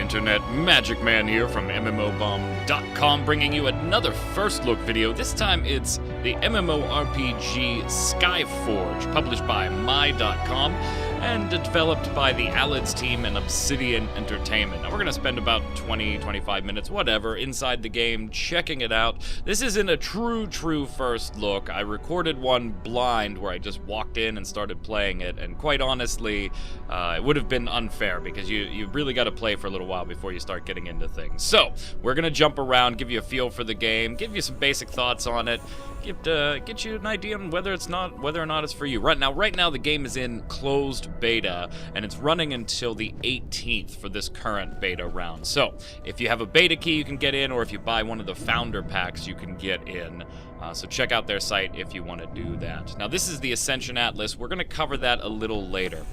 Internet, Magic Man here from MMOBomb.com, bringing you another first look video. This time it's the MMORPG Skyforge, published by my.com and developed by the Allods team and Obsidian Entertainment. Now we're going to spend about 20-25 minutes, whatever, inside the game, checking it out. This isn't a true first look. I recorded one blind where I just walked in and started playing it, and quite honestly, it would have been unfair because you really got to play for a little while before you start getting into things. So, we're going to jump around, give you a feel for the game, give you some basic thoughts on it, get you an idea on whether or not it's for you. Right now the game is in closed beta, and it's running until the 18th for this current beta round. So, if you have a beta key, you can get in, or if you buy one of the founder packs, you can get in. So check out their site if you want to do that. Now, this is the Ascension Atlas. We're going to cover that a little later.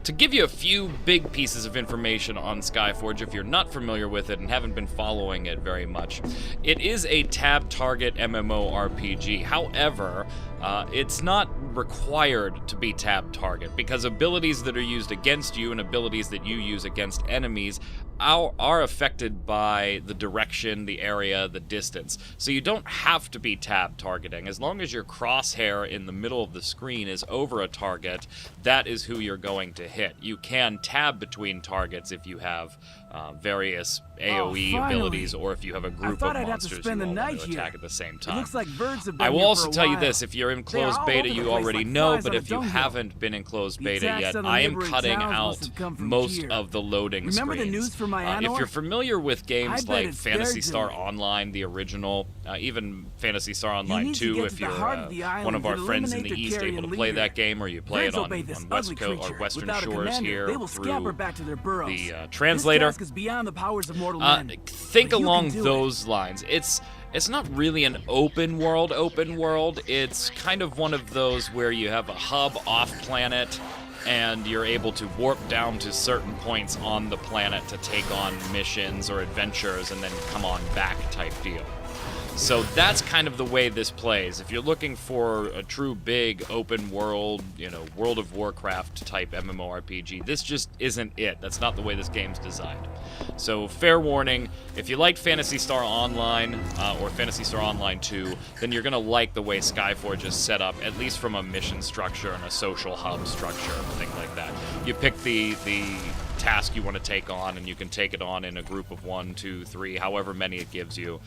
To give you a few big pieces of information on Skyforge, if you're not familiar with it and haven't been following it very much, it is a tab target MMORPG. However, it's not required to be tab target, because abilities that are used against you and abilities that you use against enemies are affected by the direction, the area, the distance. So you don't have to be tab targeting. As long as your crosshair in the middle of the screen is over a target, that is who you're going to hit. You can tab between targets if you have various AoE abilities, or if you have a group of monsters you all want to attack at the same time. Looks like birds have been I will here also for a tell you while. this, if you're in closed beta, you already know, but if you haven't been in closed beta yet, I am cutting out most of the loading Remember the screens. news from If you're familiar with games bet like it's Phantasy there Star tonight. Online, the original, even Phantasy Star Online need to 2, get if to the you're heart of the one island of our and friends in eliminate the their East carrion able to play leader. that game, or you play it Birds on obey this West ugly Coast or creature. Western Without a Shores commander, here they will through scamper back to their burrows. the translator. This task is beyond the powers of mortal men. Think But you along can do those lines. It's not really an open world. It's kind of one of those where you have a hub off planet, and you're able to warp down to certain points on the planet to take on missions or adventures and then come on back type deal. So that's kind of the way this plays. If you're looking for a true big open world, World of Warcraft type MMORPG, this just isn't it. That's not the way this game's designed. So fair warning, if you liked Phantasy Star Online or Phantasy Star Online 2, then you're going to like the way Skyforge is set up, at least from a mission structure and a social hub structure and things like that. You pick the task you want to take on, and you can take it on in a group of 1, 2, 3, however many it gives you.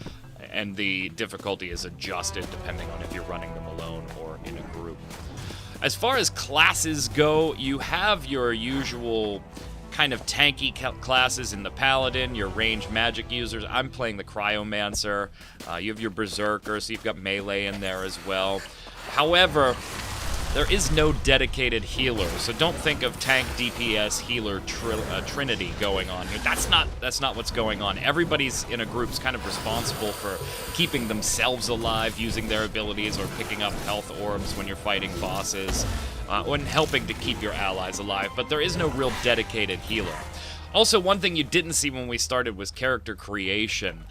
And the difficulty is adjusted depending on if you're running them alone or in a group. As far as classes go, you have your usual kind of tanky classes in the Paladin, your ranged magic users. I'm playing the Cryomancer. You have your Berserker, so you've got melee in there as well. However, there is no dedicated healer, so don't think of tank, DPS, healer trinity going on here. That's not what's going on. Everybody's in a group's kind of responsible for keeping themselves alive, using their abilities, or picking up health orbs when you're fighting bosses, and helping to keep your allies alive, but there is no real dedicated healer. Also, one thing you didn't see when we started was character creation.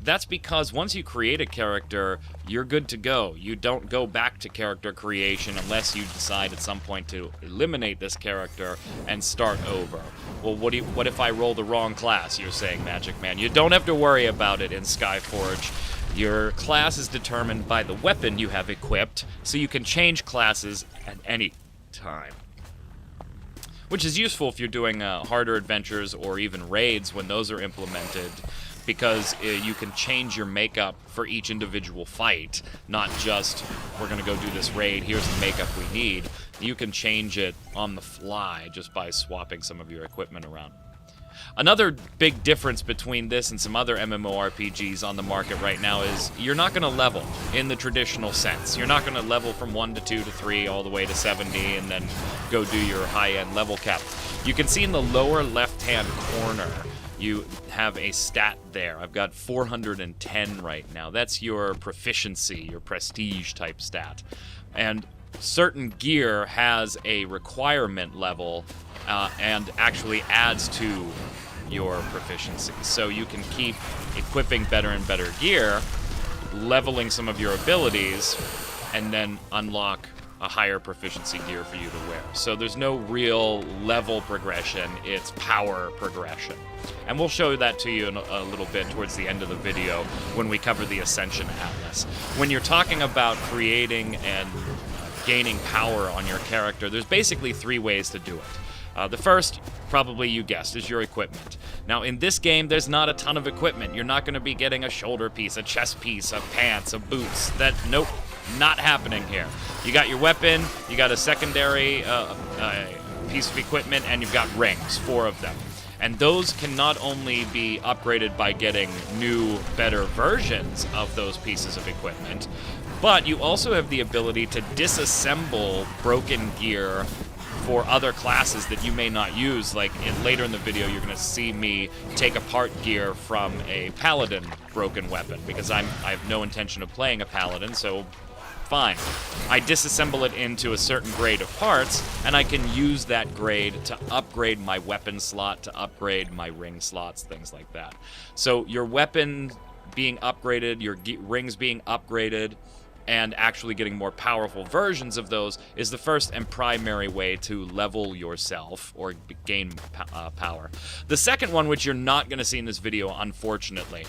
That's because once you create a character, you're good to go. You don't go back to character creation unless you decide at some point to eliminate this character and start over. Well, what if I roll the wrong class, you're saying, Magic Man? You don't have to worry about it in Skyforge. Your class is determined by the weapon you have equipped, so you can change classes at any time. Which is useful if you're doing harder adventures or even raids when those are implemented, because you can change your makeup for each individual fight, not just, we're going to go do this raid, here's the makeup we need. You can change it on the fly just by swapping some of your equipment around. Another big difference between this and some other MMORPGs on the market right now is you're not going to level in the traditional sense. You're not going to level from 1 to 2 to 3 all the way to 70 and then go do your high-end level cap. You can see in the lower left-hand corner, you have a stat there. I've got 410 right now. That's your proficiency, your prestige type stat. And certain gear has a requirement level and actually adds to your proficiency. So you can keep equipping better and better gear, leveling some of your abilities, and then unlock a higher proficiency gear for you to wear. So there's no real level progression, it's power progression. And we'll show that to you in a little bit towards the end of the video when we cover the Ascension Atlas. When you're talking about creating and gaining power on your character, there's basically 3 ways to do it. The first, probably you guessed, is your equipment. Now, in this game, there's not a ton of equipment. You're not going to be getting a shoulder piece, a chest piece, a pants, a boots. Nope, not happening here. You got your weapon, you got a secondary piece of equipment, and you've got rings, 4 of them. And those can not only be upgraded by getting new, better versions of those pieces of equipment, but you also have the ability to disassemble broken gear for other classes that you may not use. Like later in the video, you're going to see me take apart gear from a paladin broken weapon, because I have no intention of playing a paladin, so fine. I disassemble it into a certain grade of parts, and I can use that grade to upgrade my weapon slot, to upgrade my ring slots, things like that. So your weapon being upgraded, your rings being upgraded, and actually getting more powerful versions of those is the first and primary way to level yourself or gain power. The second one, which you're not going to see in this video, unfortunately,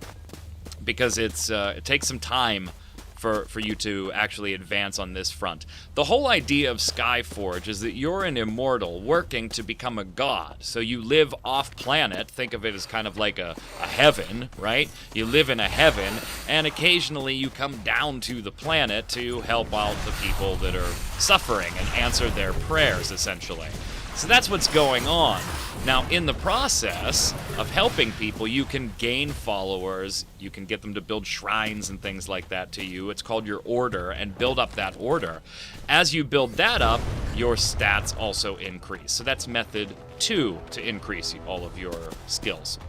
because it takes some time for you to actually advance on this front. The whole idea of Skyforge is that you're an immortal working to become a god. So you live off-planet. Think of it as kind of like a heaven, right? You live in a heaven, and occasionally you come down to the planet to help out the people that are suffering and answer their prayers, essentially. So that's what's going on. Now, in the process of helping people, you can gain followers, you can get them to build shrines and things like that to you. It's called your order, and build up that order. As you build that up, your stats also increase. So that's method 2 to increase all of your skills.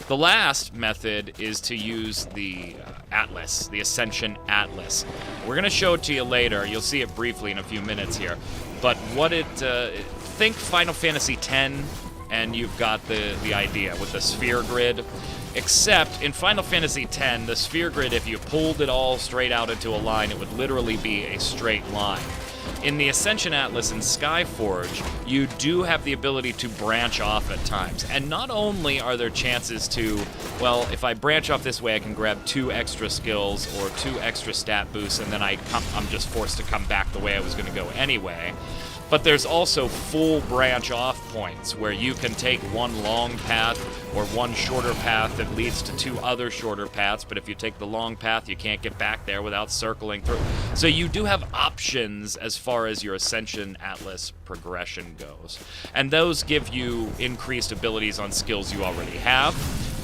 The last method is to use the Atlas, the Ascension Atlas. We're going to show it to you later. You'll see it briefly in a few minutes here. But what think Final Fantasy X, and you've got the idea with the sphere grid. Except in Final Fantasy X, the sphere grid, if you pulled it all straight out into a line, it would literally be a straight line. In the Ascension Atlas and Skyforge, you do have the ability to branch off at times. And not only are there chances to, well, if I branch off this way, I can grab 2 extra skills or 2 extra stat boosts, and then I'm just forced to come back the way I was going to go anyway. But there's also full branch off points where you can take one long path or one shorter path that leads to 2 other shorter paths, but if you take the long path, you can't get back there without circling through. So you do have options as far as your Ascension Atlas progression goes. And those give you increased abilities on skills you already have,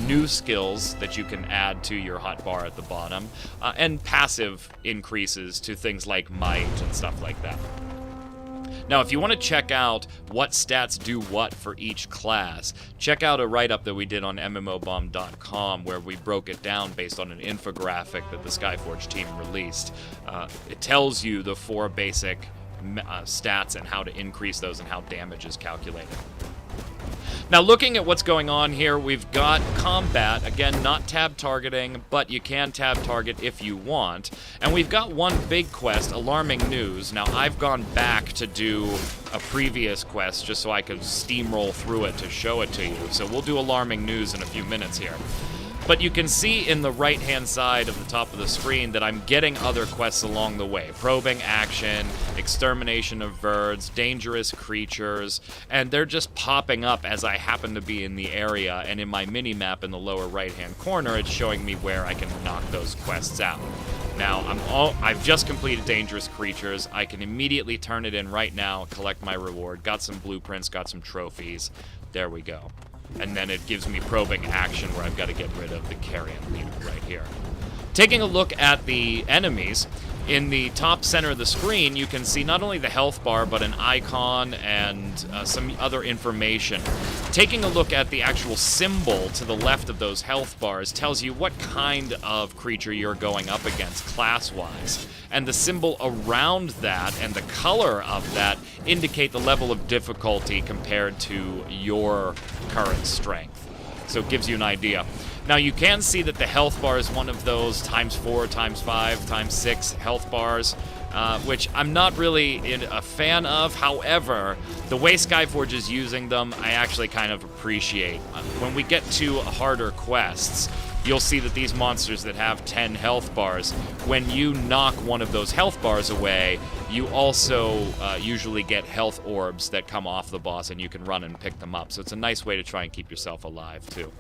new skills that you can add to your hotbar at the bottom, and passive increases to things like might and stuff like that. Now, if you want to check out what stats do what for each class, check out a write-up that we did on MMOBomb.com where we broke it down based on an infographic that the Skyforge team released. It tells you the 4 basic stats and how to increase those and how damage is calculated. Now, looking at what's going on here, we've got combat. Again, not tab targeting, but you can tab target if you want. And we've got one big quest, Alarming News. Now, I've gone back to do a previous quest just so I could steamroll through it to show it to you. So we'll do Alarming News in a few minutes here. But you can see in the right-hand side of the top of the screen that I'm getting other quests along the way. Probing Action, Extermination of Birds, Dangerous Creatures, and they're just popping up as I happen to be in the area, and in my mini-map in the lower right-hand corner, it's showing me where I can knock those quests out. Now, I've just completed Dangerous Creatures. I can immediately turn it in right now, collect my reward. Got some blueprints, got some trophies. There we go. And then it gives me Probing Action where I've got to get rid of the carrion leader right here. Taking a look at the enemies, in the top center of the screen, you can see not only the health bar, but an icon and some other information. Taking a look at the actual symbol to the left of those health bars tells you what kind of creature you're going up against class-wise. And the symbol around that and the color of that indicate the level of difficulty compared to your current strength. So it gives you an idea. Now you can see that the health bar is one of those ×4, ×5, ×6 health bars, which I'm not really a fan of. However, the way Skyforge is using them, I actually kind of appreciate. When we get to harder quests, you'll see that these monsters that have 10 health bars, when you knock one of those health bars away, you also usually get health orbs that come off the boss, and you can run and pick them up. So it's a nice way to try and keep yourself alive, too.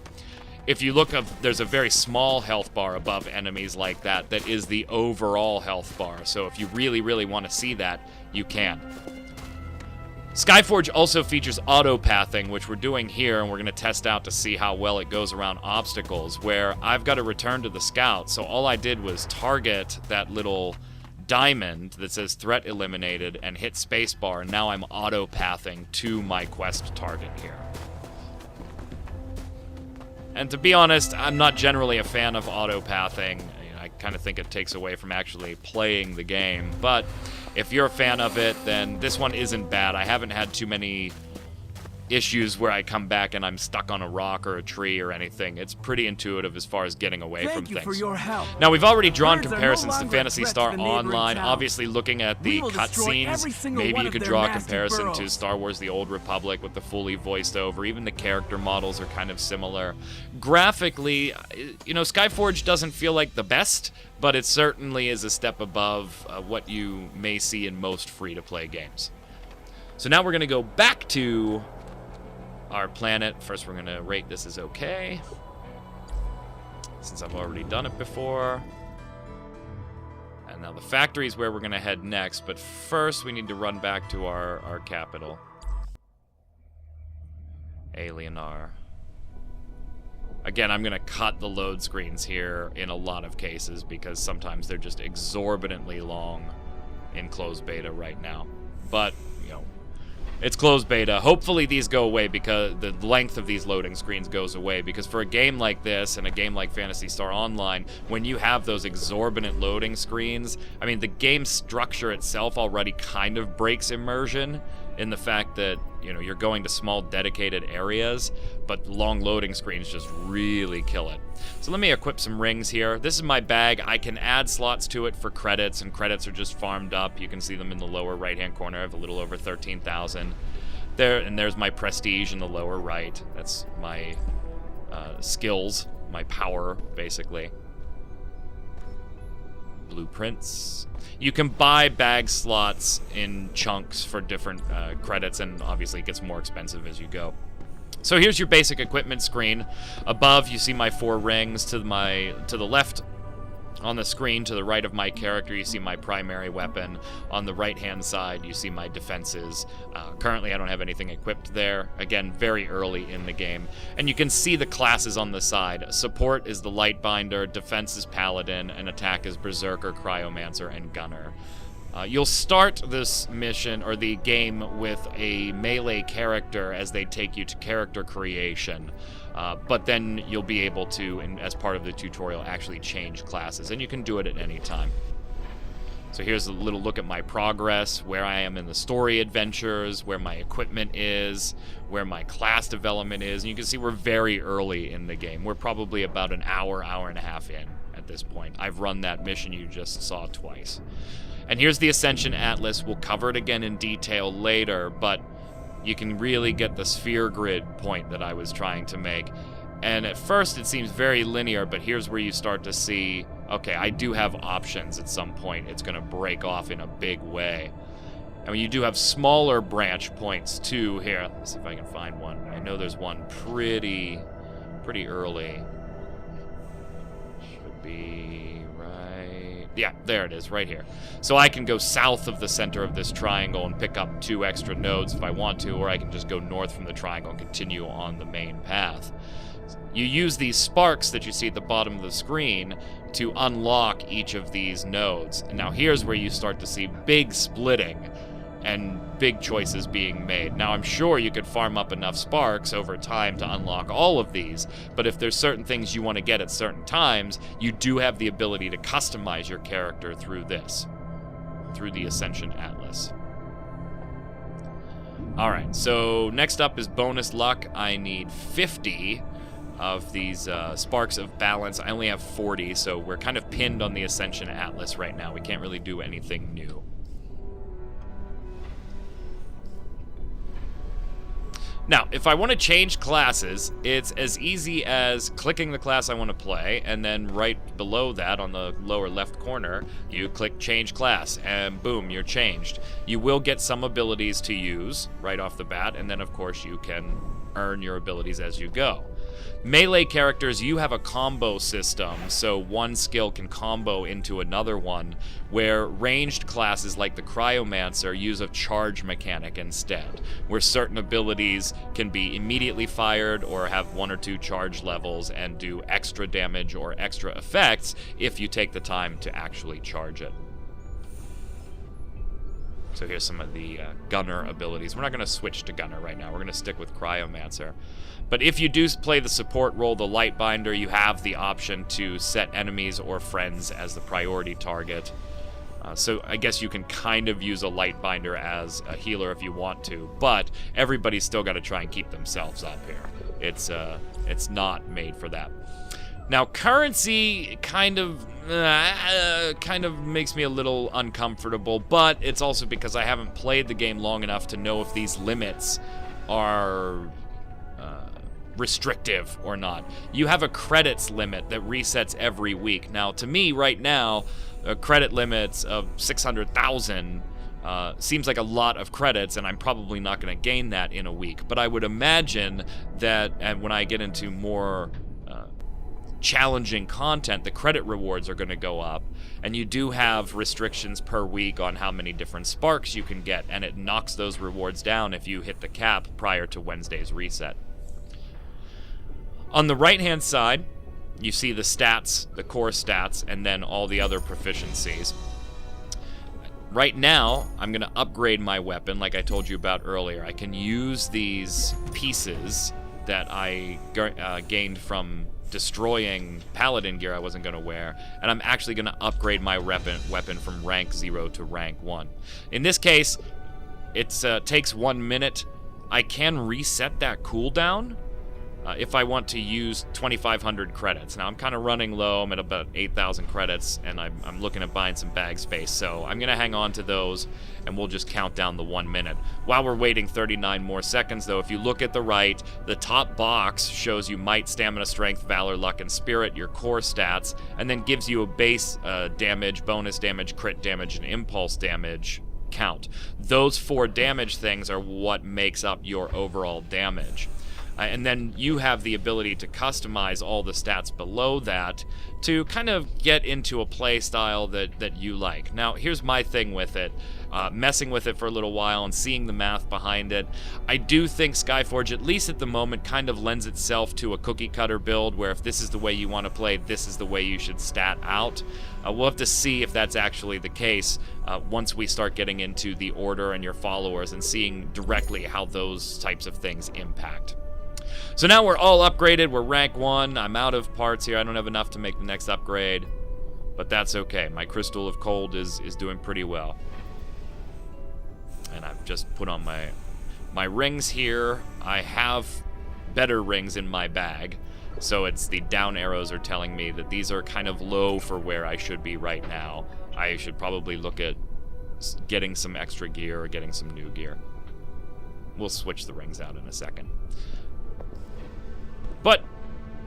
If you look up, there's a very small health bar above enemies like that that is the overall health bar. So if you really, really want to see that, you can. Skyforge also features auto-pathing, which we're doing here, and we're going to test out to see how well it goes around obstacles, where I've got to return to the scout. So all I did was target that little diamond that says threat eliminated and hit spacebar, and now I'm auto-pathing to my quest target here. And to be honest, I'm not generally a fan of auto-pathing. I kind of think it takes away from actually playing the game. But if you're a fan of it, then this one isn't bad. I haven't had too many issues where I come back and I'm stuck on a rock or a tree or anything. It's pretty intuitive as far as getting away from things. Thank you for your help. Now, we've already drawn Birds are no comparisons to longer Phantasy a threat Star to the neighboring Online. town. Obviously, looking at the We will destroy every cutscenes, single maybe one you of could their draw a nasty comparison to burrows. Star Wars The Old Republic with the fully voiced over. Even the character models are kind of similar. Graphically, you know, Skyforge doesn't feel like the best, but it certainly is a step above what you may see in most free-to-play games. So now we're going to go back to our planet. First, we're going to rate this as okay, since I've already done it before. And now the factory is where we're going to head next, but first we need to run back to our capital, Alienar. Again, I'm going to cut the load screens here in a lot of cases because sometimes they're just exorbitantly long in closed beta right now. But, you know, it's closed beta. Hopefully these go away because the length of these loading screens goes away, because for a game like this and a game like Phantasy Star Online, when you have those exorbitant loading screens, I mean, the game structure itself already kind of breaks immersion in the fact that, you know, you're going to small dedicated areas, but long loading screens just really kill it. So let me equip some rings here. This is my bag. I can add slots to it for credits, and credits are just farmed up. You can see them in the lower right-hand corner. I have a little over 13,000. There, and there's my prestige in the lower right. That's my skills, my power, basically. Blueprints. You can buy bag slots in chunks for different credits, and obviously it gets more expensive as you go. So here's your basic equipment screen. Above, you see my 4 rings. To the left on the screen, to the right of my character, you see my primary weapon. On the right-hand side, you see my defenses. Currently, I don't have anything equipped there. Again, very early in the game. And you can see the classes on the side. Support is the Lightbinder, defense is Paladin, and attack is Berserker, Cryomancer, and Gunner. You'll start this mission, or the game, with a melee character as they take you to character creation. But then you'll be able to, as part of the tutorial, actually change classes, and you can do it at any time. So here's a little look at my progress, where I am in the story adventures, where my equipment is, where my class development is, and you can see we're very early in the game. We're probably about an hour and a half in at this point. I've run that mission you just saw twice. And here's the Ascension Atlas. We'll cover it again in detail later, but you can really get the sphere grid point that I was trying to make. And at first it seems very linear, but here's where you start to see, okay, I do have options at some point. It's going to break off in a big way. I mean, you do have smaller branch points too here. Let's see if I can find one. I know there's one pretty early. Should be right... Yeah, there it is, right here. So I can go south of the center of this triangle and pick up 2 extra nodes if I want to, or I can just go north from the triangle and continue on the main path. You use these sparks that you see at the bottom of the screen to unlock each of these nodes. And now here's where you start to see big splitting and big choices being made. Now, I'm sure you could farm up enough sparks over time to unlock all of these, but if there's certain things you want to get at certain times, you do have the ability to customize your character through this, through the Ascension Atlas. Alright, so next up is bonus luck. I need 50 of these sparks of balance. I only have 40, so we're kind of pinned on the Ascension Atlas right now. We can't really do anything new. Now, if I want to change classes, it's as easy as clicking the class I want to play, and then right below that, on the lower left corner, you click Change Class, and boom, you're changed. You will get some abilities to use right off the bat, and then, of course, you can earn your abilities as you go. Melee characters, you have a combo system, so one skill can combo into another one, where ranged classes like the Cryomancer use a charge mechanic instead, where certain abilities can be immediately fired or have 1 or 2 charge levels and do extra damage or extra effects if you take the time to actually charge it. So here's some of the Gunner abilities. We're not going to switch to Gunner right now. We're going to stick with Cryomancer. But if you do play the support role, the Lightbinder, you have the option to set enemies or friends as the priority target. So I guess you can kind of use a Lightbinder as a healer if you want to, but everybody's still got to try and keep themselves up here. It's not made for that. Now, currency kind of makes me a little uncomfortable, but it's also because I haven't played the game long enough to know if these limits are restrictive or not. You have a credits limit that resets every week. Now, to me, right now, credit limits of 600,000 seems like a lot of credits, and I'm probably not going to gain that in a week. But I would imagine that when I get into more challenging content, the credit rewards are going to go up, and you do have restrictions per week on how many different sparks you can get, and it knocks those rewards down if you hit the cap prior to Wednesday's reset. On the right-hand side, you see the stats, the core stats, and then all the other proficiencies. Right now, I'm going to upgrade my weapon, like I told you about earlier. I can use these pieces that I gained from destroying paladin gear I wasn't going to wear, and I'm actually going to upgrade my weapon from rank 0 to rank 1. In this case, it takes 1 minute. I can reset that cooldown if I want to use 2,500 credits. Now, I'm kind of running low. I'm at about 8,000 credits, and I'm looking at buying some bag space, so I'm going to hang on to those, and we'll just count down the 1 minute. While we're waiting 39 more seconds, though, if you look at the right, the top box shows you might, stamina, strength, valor, luck, and spirit, your core stats, and then gives you a base damage, bonus damage, crit damage, and impulse damage count. Those 4 damage things are what makes up your overall damage. And then you have the ability to customize all the stats below that to kind of get into a play style that you like. Now, here's my thing with it. Messing with it for a little while and seeing the math behind it, I do think Skyforge, at least at the moment, kind of lends itself to a cookie-cutter build where if this is the way you want to play, this is the way you should stat out. We'll have to see if that's actually the case once we start getting into the order and your followers and seeing directly how those types of things impact. So now we're all upgraded. We're rank 1. I'm out of parts here. I don't have enough to make the next upgrade, but that's okay. My Crystal of Cold is doing pretty well. And I've just put on my rings here. I have better rings in my bag, so it's the down arrows are telling me that these are kind of low for where I should be right now. I should probably look at getting some extra gear or getting some new gear. We'll switch the rings out in a second. But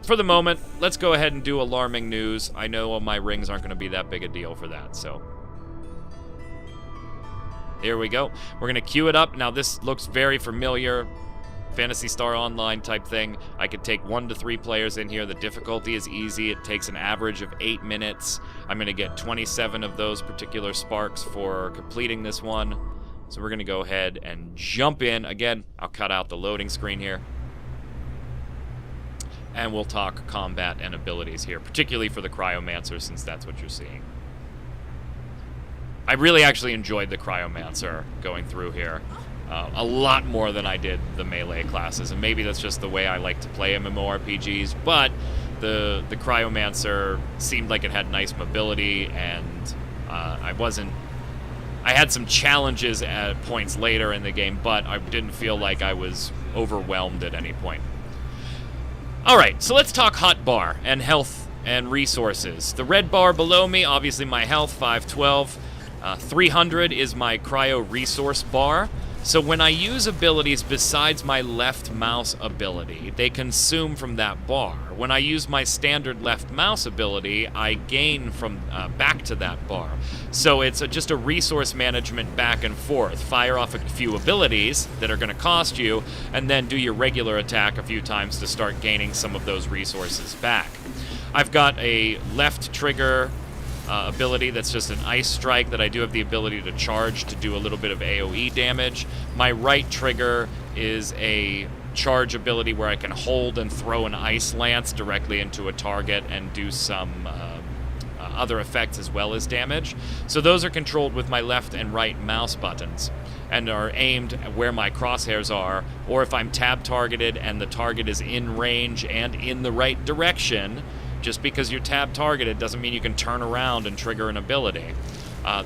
for the moment, let's go ahead and do alarming news. I know my rings aren't going to be that big a deal for that, so here we go. We're going to queue it up. Now, this looks very familiar. Phantasy Star Online type thing. I could take 1 to 3 players in here. The difficulty is easy. It takes an average of 8 minutes. I'm going to get 27 of those particular sparks for completing this one. So we're going to go ahead and jump in. Again, I'll cut out the loading screen here. And we'll talk combat and abilities here, particularly for the Cryomancer, since that's what you're seeing. I really actually enjoyed the Cryomancer going through here. A lot more than I did the melee classes, and maybe that's just the way I like to play MMORPGs, but the Cryomancer seemed like it had nice mobility, and I had some challenges at points later in the game, but I didn't feel like I was overwhelmed at any point. Alright, so let's talk hotbar and health and resources. The red bar below me, obviously my health, 512. 300 is my cryo resource bar. So when I use abilities besides my left mouse ability, they consume from that bar. When I use my standard left mouse ability, I gain from back to that bar. So it's just a resource management back and forth. Fire off a few abilities that are going to cost you, and then do your regular attack a few times to start gaining some of those resources back. I've got a left trigger ability that's just an ice strike that I do have the ability to charge to do a little bit of AoE damage. My right trigger is a charge ability where I can hold and throw an ice lance directly into a target and do some other effects as well as damage. So those are controlled with my left and right mouse buttons and are aimed where my crosshairs are, or if I'm tab targeted and the target is in range and in the right direction. Just because you're tab targeted doesn't mean you can turn around and trigger an ability.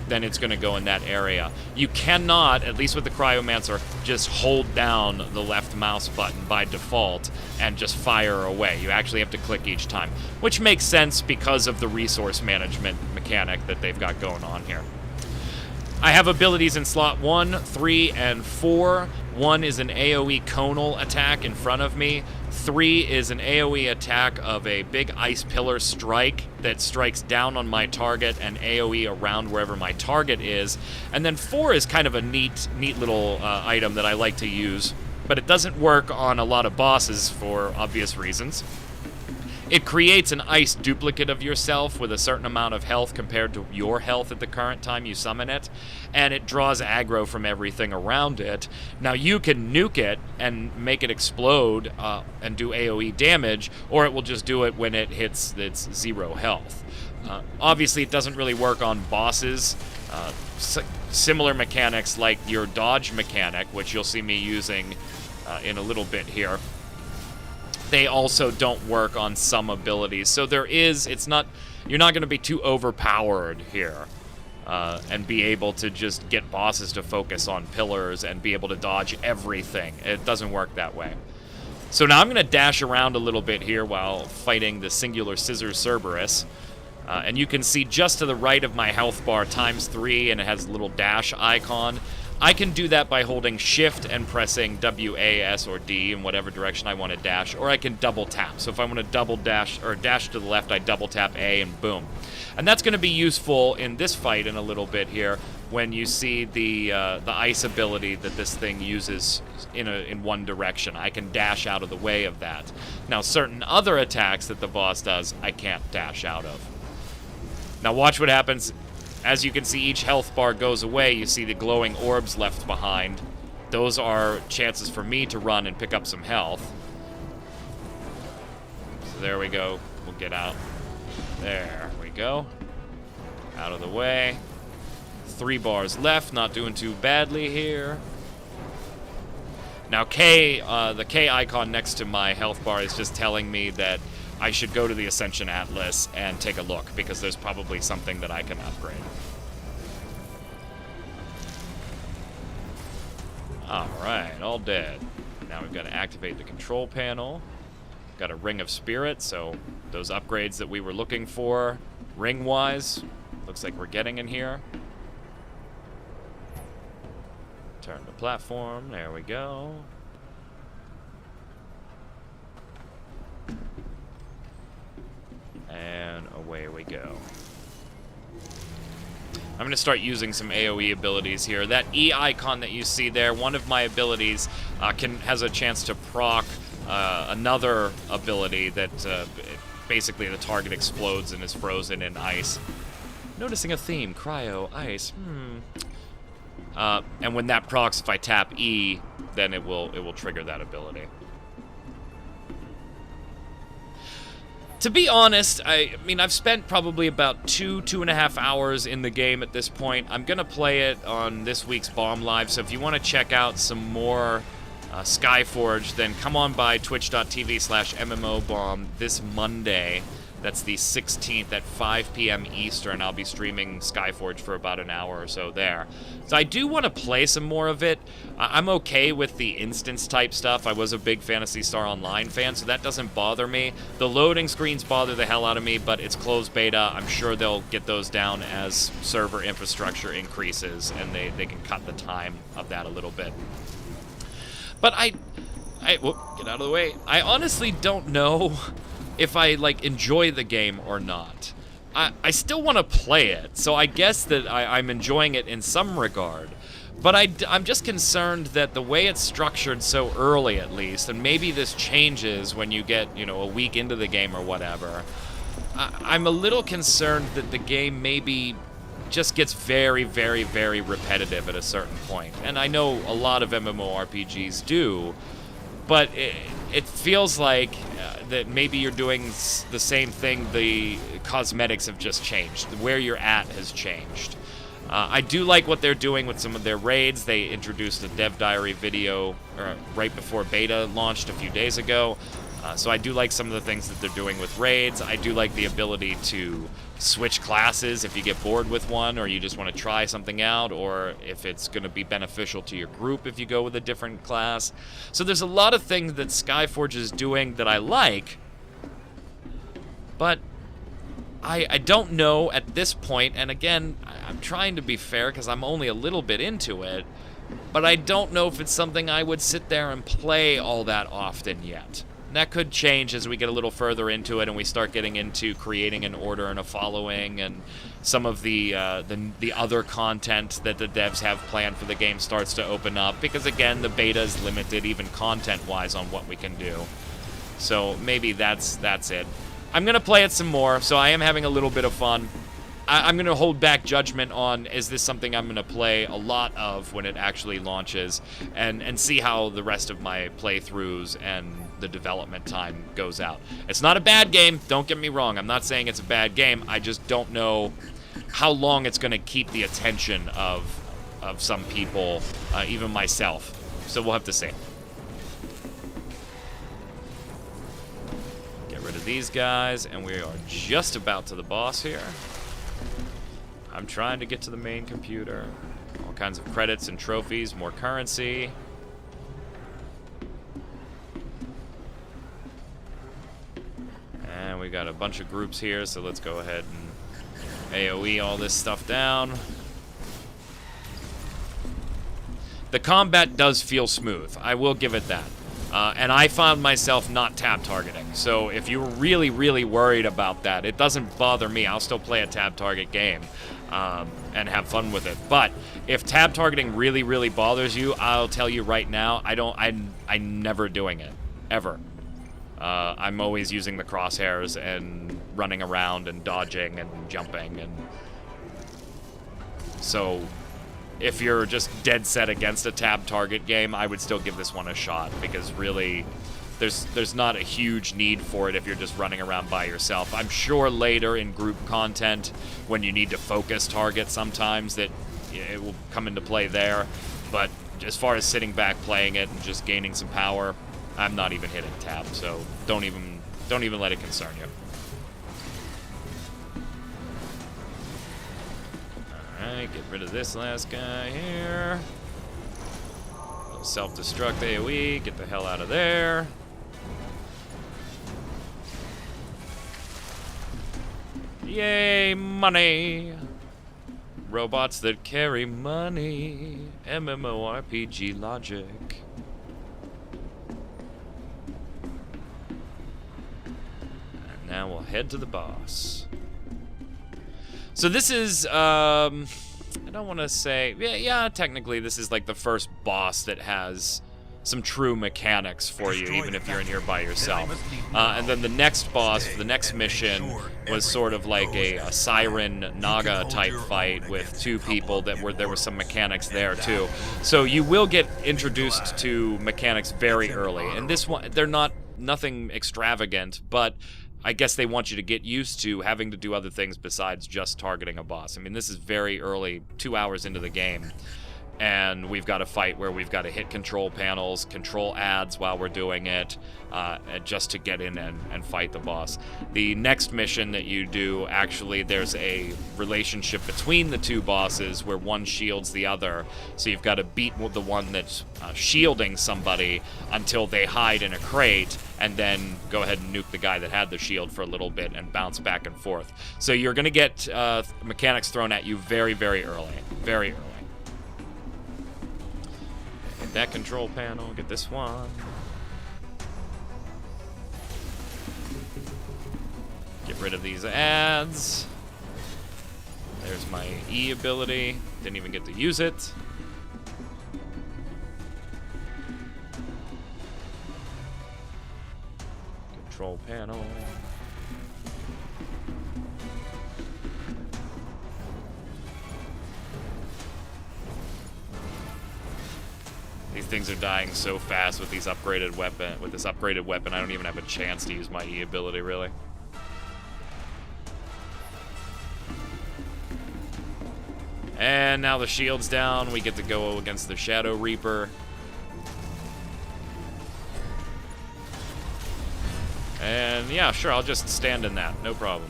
Then it's going to go in that area. You cannot, at least with the Cryomancer, just hold down the left mouse button by default and just fire away. You actually have to click each time, which makes sense because of the resource management mechanic that they've got going on here. I have abilities in slot 1, 3, and 4. 1 is an AoE conal attack in front of me. 3 is an AoE attack of a big ice pillar strike that strikes down on my target and AoE around wherever my target is. And then 4 is kind of a neat little item that I like to use, but it doesn't work on a lot of bosses for obvious reasons. It creates an ice duplicate of yourself with a certain amount of health compared to your health at the current time you summon it, and it draws aggro from everything around it. Now you can nuke it and make it explode and do AoE damage, or it will just do it when it hits its 0 health. Obviously it doesn't really work on bosses. Similar mechanics like your dodge mechanic, which you'll see me using in a little bit here, they also don't work on some abilities. So you're not going to be too overpowered here and be able to just get bosses to focus on pillars and be able to dodge everything. It doesn't work that way. So now I'm going to dash around a little bit here while fighting the singular Scissor Cerberus. And you can see just to the right of my health bar ×3, and it has a little dash icon. I can do that by holding Shift and pressing W, A, S, or D in whatever direction I want to dash, or I can double tap. So if I want to double dash, or dash to the left, I double tap A and boom. And that's going to be useful in this fight in a little bit here, when you see the ice ability that this thing uses in one direction. I can dash out of the way of that. Now certain other attacks that the boss does, I can't dash out of. Now watch what happens. As you can see, each health bar goes away. You see the glowing orbs left behind. Those are chances for me to run and pick up some health. So there we go. We'll get out. There we go. Out of the way. 3 bars left. Not doing too badly here. Now K, the K icon next to my health bar is just telling me that I should go to the Ascension Atlas and take a look, because there's probably something that I can upgrade. Alright, all dead. Now we've got to activate the control panel. Got a Ring of Spirit, so those upgrades that we were looking for, ring-wise, looks like we're getting in here. Turn the platform, there we go. And away we go. I'm going to start using some AoE abilities here. That E icon that you see there, one of my abilities has a chance to proc another ability that basically the target explodes and is frozen in ice. Noticing a theme, cryo, ice. And when that procs, if I tap E, then it will trigger that ability. To be honest, I mean, I've spent probably about 2.5 hours in the game at this point. I'm going to play it on this week's Bomb Live, so if you want to check out some more Skyforge, then come on by twitch.tv/MMOBomb this Monday. That's the 16th at 5 p.m. Eastern. I'll be streaming Skyforge for about an hour or so there. So I do want to play some more of it. I'm okay with the instance type stuff. I was a big Phantasy Star Online fan, so that doesn't bother me. The loading screens bother the hell out of me, but it's closed beta. I'm sure they'll get those down as server infrastructure increases, and they can cut the time of that a little bit. But whoop, get out of the way. I honestly don't know if I, like, enjoy the game or not. I still want to play it, so I guess that I'm enjoying it in some regard. But I'm just concerned that the way it's structured so early, at least, and maybe this changes when you get, you know, a week into the game or whatever, I'm a little concerned that the game maybe just gets very, very, very repetitive at a certain point. And I know a lot of MMORPGs do, but it feels like that maybe you're doing the same thing. The cosmetics have just changed. Where you're at has changed. I do like what they're doing with some of their raids. They introduced a dev diary video right before beta launched a few days ago. So I do like some of the things that they're doing with raids. I do like the ability to switch classes if you get bored with one, or you just want to try something out, or if it's going to be beneficial to your group if you go with a different class. So there's a lot of things that Skyforge is doing that I like, but I don't know at this point, and again, I'm trying to be fair because I'm only a little bit into it, but I don't know if it's something I would sit there and play all that often yet. That could change as we get a little further into it and we start getting into creating an order and a following, and some of the other content that the devs have planned for the game starts to open up, because again, the beta is limited even content-wise on what we can do. So maybe that's it. I'm going to play it some more, so I am having a little bit of fun. I'm going to hold back judgment on, is this something I'm going to play a lot of when it actually launches, and see how the rest of my playthroughs and the development time goes out. It's not a bad game, don't get me wrong. I'm not saying it's a bad game. I just don't know how long it's going to keep the attention of some people, even myself. So we'll have to see. Get rid of these guys, and we are just about to the boss here. I'm trying to get to the main computer. All kinds of credits and trophies, more currency. And we got a bunch of groups here, so let's go ahead and AoE all this stuff down. The combat does feel smooth. I will give it that. And I found myself not tab targeting. So if you're really, really worried about that, it doesn't bother me. I'll still play a tab target game and have fun with it. But if tab targeting really, really bothers you, I'll tell you right now, I'm never doing it. Ever. I'm always using the crosshairs and running around and dodging and jumping. And so if you're just dead set against a tab target game, I would still give this one a shot, because really there's not a huge need for it if you're just running around by yourself. I'm sure later in group content, when you need to focus target sometimes, that it will come into play there. But as far as sitting back playing it and just gaining some power, I'm not even hitting tab, so don't even let it concern you. Alright, get rid of this last guy here. Self-destruct AoE, get the hell out of there. Yay, money! Robots that carry money. MMORPG logic. And now we'll head to the boss. So this is, I don't want to say, yeah, technically this is like the first boss that has some true mechanics for you, even if you're in here by yourself. And then the next boss, the next mission, was sort of like a Siren Naga type fight with two people that there were some mechanics there too. So you will get introduced to mechanics very early. And this one, they're nothing extravagant, but I guess they want you to get used to having to do other things besides just targeting a boss. I mean, this is very early, 2 hours into the game. and we've got a fight where we've got to hit control panels, control ads while we're doing it, just to get in and fight the boss. The next mission that you do, actually, there's a relationship between the two bosses where one shields the other, so you've got to beat the one that's shielding somebody until they hide in a crate, and then go ahead and nuke the guy that had the shield for a little bit and bounce back and forth. So you're going to get mechanics thrown at you very, very early. Very early. Get that control panel, get this one. Get rid of these ads. There's my E ability. Didn't even get to use it. Control panel. These things are dying so fast with these upgraded weapon. With this upgraded weapon, I don't even have a chance to use my E ability, really. And now the shield's down. We get to go against the Shadow Reaper. And yeah, sure, I'll just stand in that. No problem.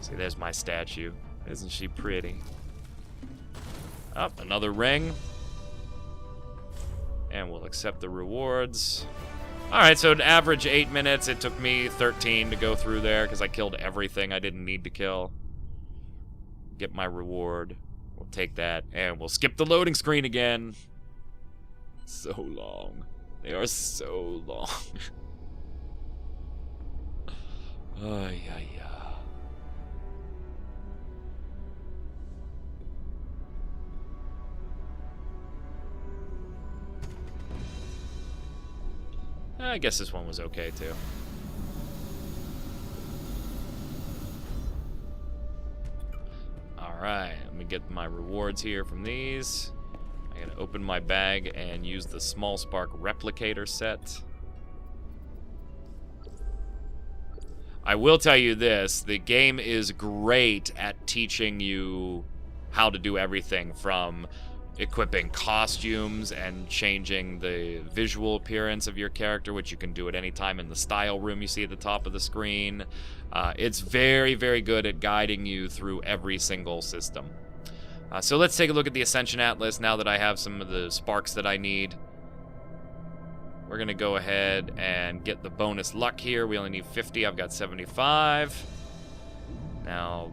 See, there's my statue. Isn't she pretty? Oh, another ring. And we'll accept the rewards. Alright, so an average 8 minutes. It took me 13 to go through there because I killed everything I didn't need to kill. Get my reward. We'll take that, and we'll skip the loading screen again. So long. They are so long. Oh, yeah, yeah. I guess this one was okay, too. Alright, let me get my rewards here from these. I gotta open my bag and use the Small Spark Replicator set. I will tell you this, the game is great at teaching you how to do everything from equipping costumes and changing the visual appearance of your character, which you can do at any time in the style room you see at the top of the screen. It's very, very good at guiding you through every single system. So let's take a look at the Ascension Atlas now that I have some of the sparks that I need. We're going to go ahead and get the bonus luck here. We only need 50. I've got 75. Now,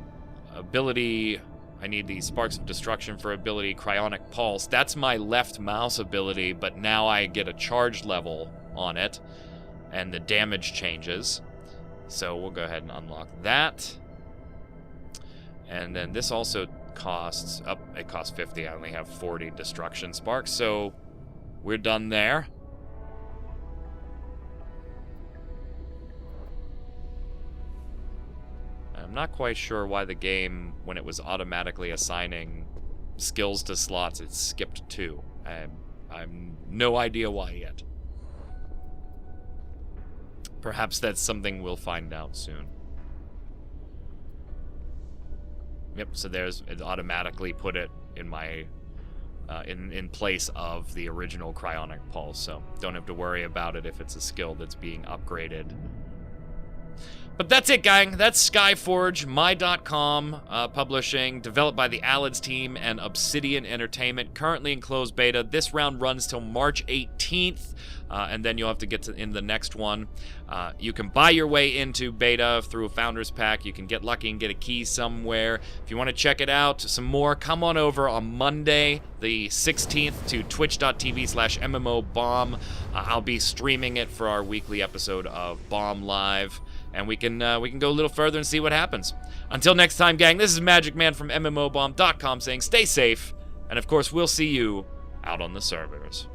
ability... I need the Sparks of Destruction for ability Cryonic Pulse. That's my left mouse ability, but now I get a charge level on it, and the damage changes. So we'll go ahead and unlock that. And then this also costs... it costs 50. I only have 40 Destruction Sparks, so we're done there. I'm not quite sure why the game, when it was automatically assigning skills to slots, it skipped 2. I've no idea why yet. Perhaps that's something we'll find out soon. Yep, so there's, it automatically put it in my, in place of the original Cryonic Pulse, so don't have to worry about it if it's a skill that's being upgraded. But that's it, gang. That's Skyforge, my.com, publishing, developed by the Allods team and Obsidian Entertainment, currently in closed beta. This round runs till March 18th, and then you'll have to get in the next one. You can buy your way into beta through a Founders Pack. You can get lucky and get a key somewhere. If you want to check it out some more, come on over on Monday, the 16th, to twitch.tv/MMOBomb. I'll be streaming it for our weekly episode of Bomb Live. And we can go a little further and see what happens. Until next time, gang, this is Magic Man from MMOBomb.com saying stay safe, and of course we'll see you out on the servers.